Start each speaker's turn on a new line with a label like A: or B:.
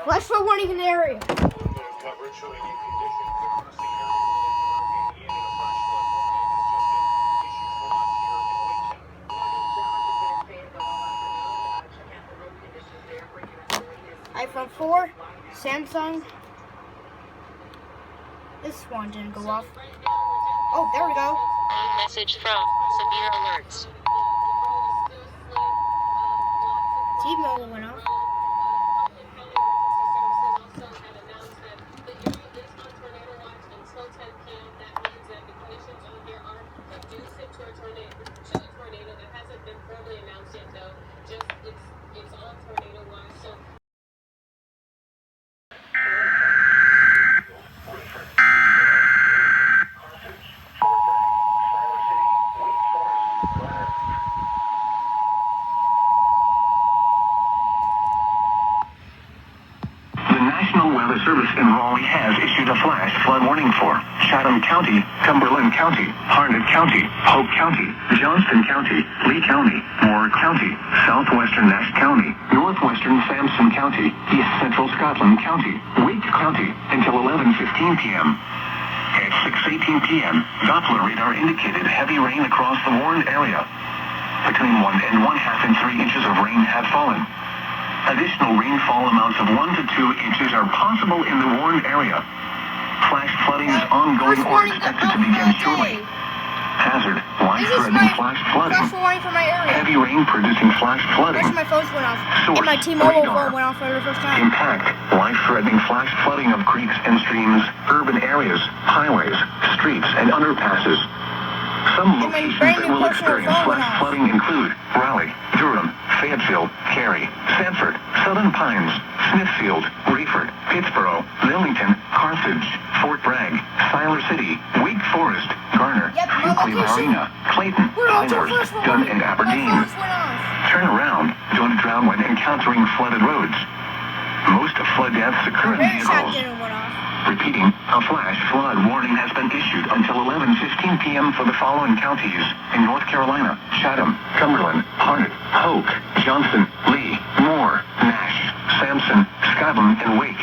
A: Flash flood warning in the area. iPhone 4, Samsung. This one didn't go off. Oh, there we go.
B: Message from Severe Alerts.
A: T-Mobile went off.
C: Weather Service in Raleigh has issued a flash flood warning for Chatham County, Cumberland County, Harnett County, Hope County, Johnston County, Lee County, Moore County, Southwestern Nash County, Northwestern Sampson County, East Central Scotland County, Wake County until 11:15 p.m. At 6:18 p.m., Doppler radar indicated heavy rain across the warned area. Between 1 and 1/2 and 3 inches of rain have fallen. Additional rainfall amounts of 1 to 2 inches are possible in the warned area. Flash flooding is ongoing or expected to begin shortly. Hazard, life-threatening flash flooding. Heavy rain producing flash flooding.
A: My phones went off.
C: Source,
A: And my T-Mobile
C: radar.
A: phone went off for the first time.
C: Impact, life-threatening flash flooding of creeks and streams, urban areas, highways, streets, and underpasses. Some locations that will experience flash flooding include Raleigh, Durham, Fayetteville, Cary, Sanford, Southern Pines, Smithfield, Rayford, Pittsboro, Lillington, Carthage, Fort Bragg, Siler City, Wake Forest, Garner, Euclid Arena, Clayton, Pinehurst, Dunn, and Aberdeen. Turn around, don't drown when encountering flooded roads. Most flood deaths occur in vehicles. Repeating, a flash flood warning has been issued until 11:15 p.m. for the following counties in North Carolina: Chatham, Cumberland, Harnett, Hoke, Johnston, Lee, Moore, Nash, Sampson, Scotland, and Wake.